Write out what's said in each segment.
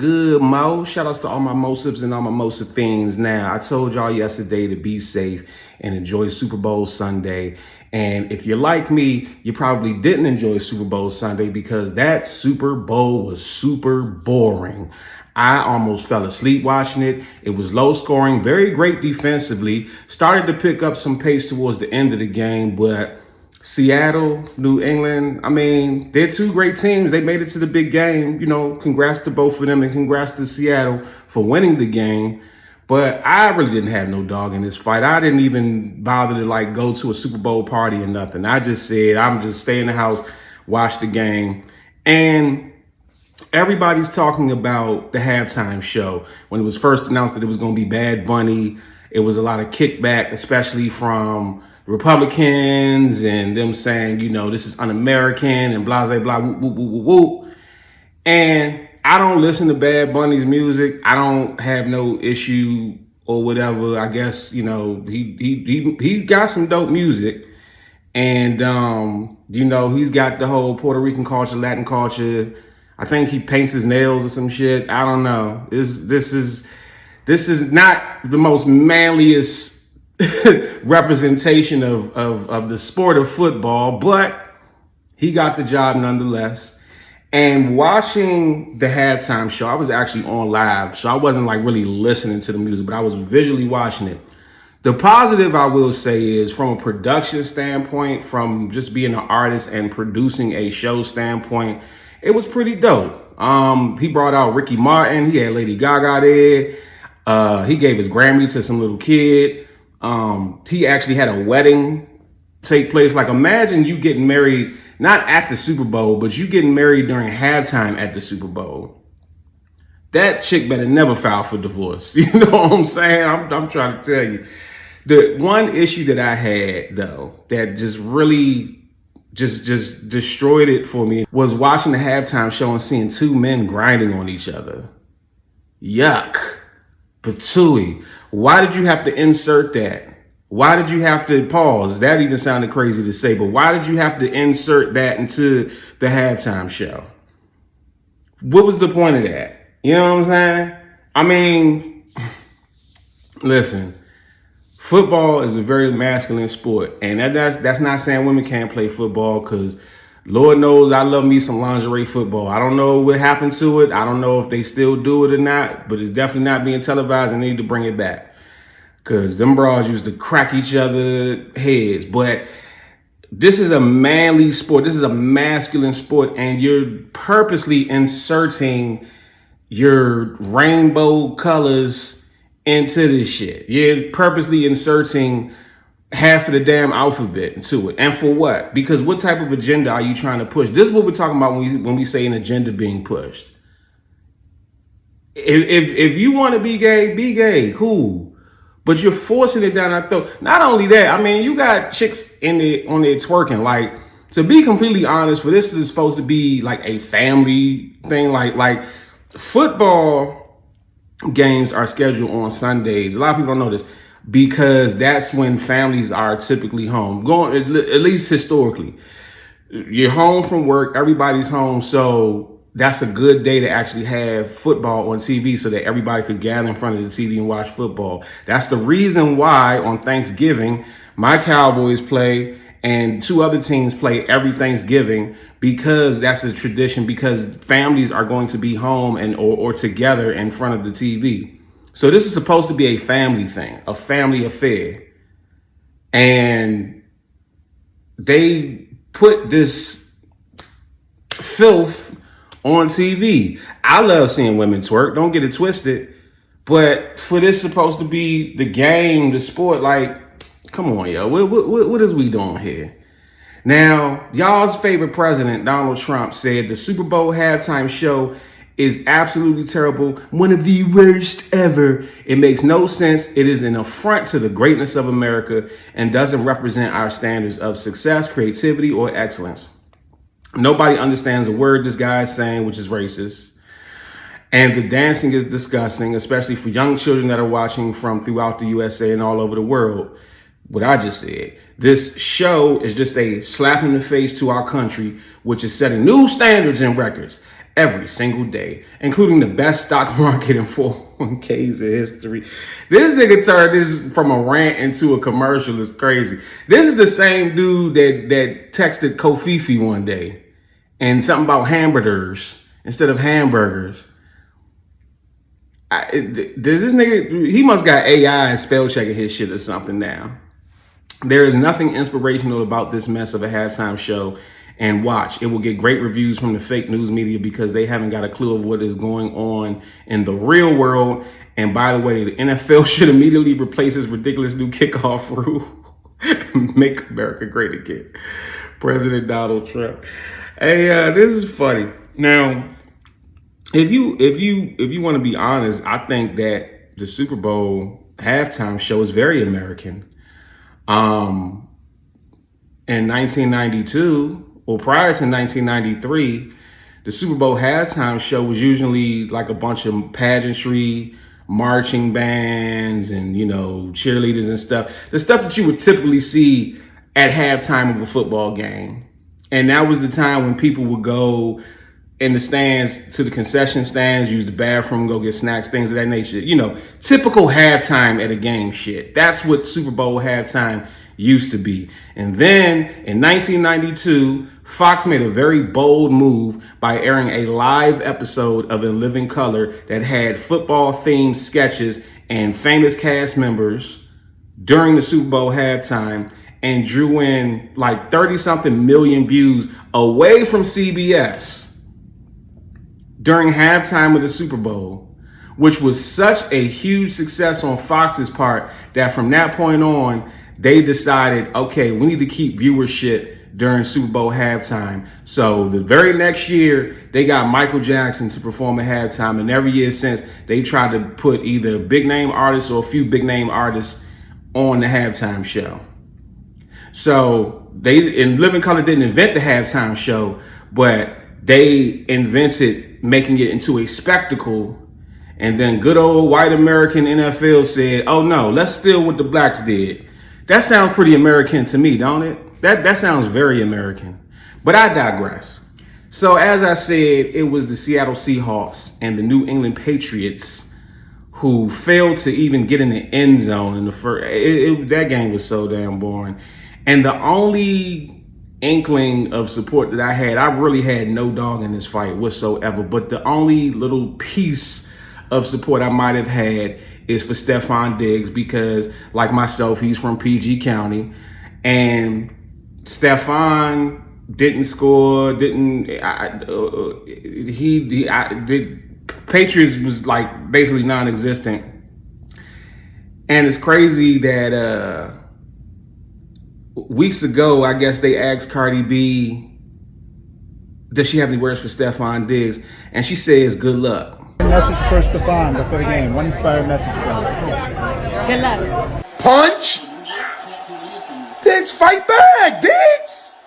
good, Mo? Shout outs to all my Mosifs and all my Mosif fiends. Now, I told y'all yesterday to be safe and enjoy Super Bowl Sunday. And if you're like me, you probably didn't enjoy Super Bowl Sunday because that Super Bowl was super boring. I almost fell asleep watching it. It was low scoring, very great defensively. Started to pick up some pace towards the end of the game, but Seattle, New England, I mean, they're two great teams. They made it to the big game. You know, congrats to both of them and congrats to Seattle for winning the game. But I really didn't have no dog in this fight. I didn't even bother to go to a Super Bowl party or nothing. I just said, I'm just stay in the house, watch the game. And everybody's talking about the halftime show. When it was first announced that it was going to be Bad Bunny, it was a lot of kickback, especially from Republicans and them saying, you know, this is un-American and blah, blah, blah, whoop, whoop, whoop, whoop. And I don't listen to Bad Bunny's music. I don't have no issue or whatever. I guess, you know, he got some dope music. And, you know, he's got the whole Puerto Rican culture, Latin culture. I think he paints his nails or some shit. I don't know. This is not the most manliest representation of the sport of football, but he got the job nonetheless. And watching the halftime show, I was actually on live, so I wasn't really listening to the music, but I was visually watching it. The positive I will say is from a production standpoint, from just being an artist and producing a show standpoint, it was pretty dope. He brought out Ricky Martin. He had Lady Gaga there. He gave his Grammy to some little kid. He actually had a wedding take place. Like, imagine you getting married, not at the Super Bowl, but you getting married during halftime at the Super Bowl. That chick better never file for divorce. You know what I'm saying? I'm trying to tell you. The one issue that I had, though, that just really just destroyed it for me was watching the halftime show and seeing two men grinding on each other. Yuck. Patooey. Why did you have to insert that? Why did you have to pause? That even sounded crazy to say, but why did you have to insert that into the halftime show? What was the point of that? You know what I'm saying? I mean, listen, football is a very masculine sport, and that's not saying women can't play football, because Lord knows I love me some lingerie football. I don't know what happened to it. I don't know if they still do it or not, but it's definitely not being televised, and they need to bring it back, because them bras used to crack each other heads. But this is a manly sport. This is a masculine sport, and you're purposely inserting your rainbow colors into this shit. You're purposely inserting half of the damn alphabet into it. And for what? Because what type of agenda are you trying to push? This is what we're talking about when we say an agenda being pushed. If you want to be gay, cool. But you're forcing it down our throat. Not only that, I mean, you got chicks on there twerking. Like, to be completely honest, for this is supposed to be like a family thing. Like football games are scheduled on Sundays. A lot of people don't know this, because that's when families are typically home, going at least historically. You're home from work, everybody's home, so that's a good day to actually have football on TV so that everybody could gather in front of the TV and watch football. That's the reason why on Thanksgiving my Cowboys play and two other teams play every Thanksgiving, because that's a tradition, because families are going to be home and or together in front of the TV. So this is supposed to be a family thing, a family affair. And they put this filth on TV. I love seeing women twerk, don't get it twisted. But for this supposed to be the game, the sport, like, come on, yo, what is we doing here? Now, y'all's favorite president, Donald Trump, said the Super Bowl halftime show is absolutely terrible, one of the worst ever. It makes no sense. It is an affront to the greatness of America and doesn't represent our standards of success, creativity, or excellence. Nobody understands a word this guy is saying, which is racist. And the dancing is disgusting, especially for young children that are watching from throughout the USA and all over the world. What I just said, this show is just a slap in the face to our country, which is setting new standards in records. every single day, including the best stock market and 401ks in history. This nigga turned this from a rant into a commercial. It's crazy. This is the same dude that texted Kofifi one day and something about hamburgers instead of hamburgers. Does this nigga, he must got AI spell checking his shit or something now. There is nothing inspirational about this mess of a halftime show. And watch, it will get great reviews from the fake news media because they haven't got a clue of what is going on in the real world. And by the way, the NFL should immediately replace this ridiculous new kickoff rule. Make America great again. President Donald Trump. Hey, this is funny. Now, if you want to be honest, I think that the Super Bowl halftime show is very American. In 1992, well, prior to 1993, the Super Bowl halftime show was usually like a bunch of pageantry, marching bands, and, you know, cheerleaders and stuff. The stuff that you would typically see at halftime of a football game. And that was the time when people would go in the stands to the concession stands, use the bathroom, go get snacks, things of that nature. You know, typical halftime at a game shit. That's what Super Bowl halftime used to be. And then in 1992, Fox made a very bold move by airing a live episode of In Living Color that had football themed sketches and famous cast members during the Super Bowl halftime and drew in like 30 something million views away from CBS during halftime of the Super Bowl, which was such a huge success on Fox's part that from that point on, they decided, okay, we need to keep viewership during Super Bowl halftime. So the very next year, they got Michael Jackson to perform at halftime. And every year since, they tried to put either big name artists or a few big name artists on the halftime show. So they, In Living Color didn't invent the halftime show, but they invented making it into a spectacle. And then good old white American NFL said, oh no, let's steal what the blacks did. That sounds pretty American to me, don't it? That sounds very American. But I digress. So as I said, it was the Seattle Seahawks and the New England Patriots who failed to even get in the end zone in the first. That game was so damn boring. And the only inkling of support that I had, I've really had no dog in this fight whatsoever, but the only little piece of support I might have had is for Stefon Diggs because, like myself, he's from PG County, and Stefon didn't score. Patriots was like basically non-existent, and it's crazy that weeks ago, I guess they asked Cardi B, does she have any words for Stefon Diggs, and she says, "Good luck." Message for Stefon before the game. One inspired message for him. Good luck. Punch. Diggs, fight back, Diggs.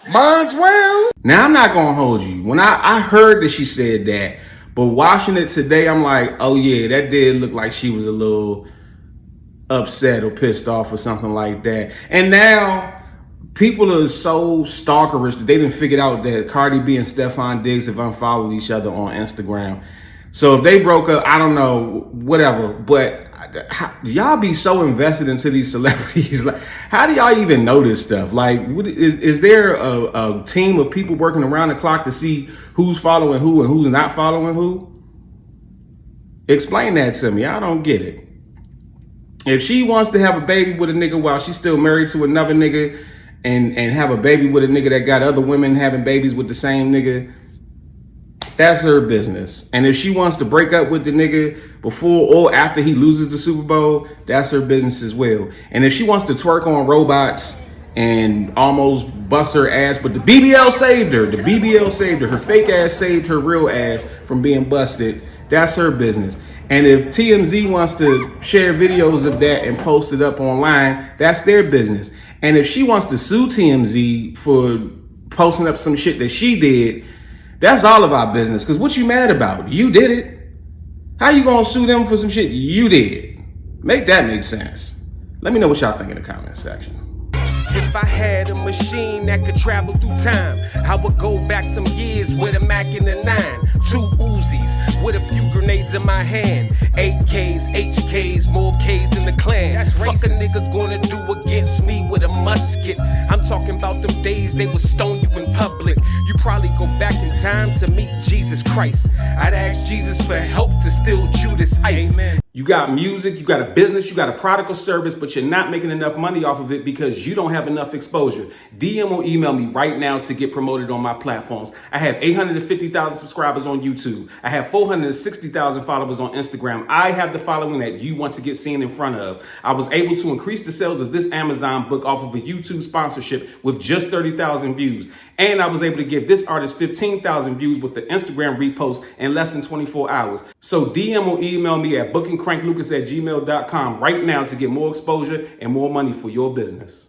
Mine's well. Now, I'm not going to hold you. When I heard that she said that, but watching it today, I'm like, oh yeah, that did look like she was a little upset or pissed off or something like that. And now people are so stalkerish that they didn't figure out that Cardi B and Stefon Diggs have unfollowed each other on Instagram. So if they broke up, I don't know, whatever. But y'all be so invested into these celebrities. Like, how do y'all even know this stuff? Like, is there a team of people working around the clock to see who's following who and who's not following who? Explain that to me. I don't get it. If she wants to have a baby with a nigga while she's still married to another nigga, and have a baby with a nigga that got other women having babies with the same nigga, that's her business. And if she wants to break up with the nigga before or after he loses the Super Bowl, that's her business as well. And if she wants to twerk on robots and almost bust her ass, but the BBL saved her. The BBL saved her. Her fake ass saved her real ass from being busted. That's her business. And if TMZ wants to share videos of that and post it up online, that's their business. And if she wants to sue TMZ for posting up some shit that she did, that's all of our business. Because what you mad about? You did it. How you gonna sue them for some shit you did? Make that make sense. Let me know what y'all think in the comment section. If I had a machine that could travel through time, I would go back some years with a Mac and a 9, 2 Uzis with a few grenades in my hand, AKs, HKs, more Ks than the Klan. Fuck a nigga gonna do against me with a musket. I'm talking about them days they would stone you in public. You probably go back in time to meet Jesus Christ. I'd ask Jesus for help to steal Judas Ice. Amen. You got music, you got a business, you got a product or service, but you're not making enough money off of it because you don't have enough exposure. DM or email me right now to get promoted on my platforms. I have 850,000 subscribers on YouTube. I have 460,000 followers on Instagram. I have the following that you want to get seen in front of. I was able to increase the sales of this Amazon book off of a YouTube sponsorship with just 30,000 views. And I was able to give this artist 15,000 views with the Instagram repost in less than 24 hours. So DM or email me at bookingcranklucas@gmail.com right now to get more exposure and more money for your business.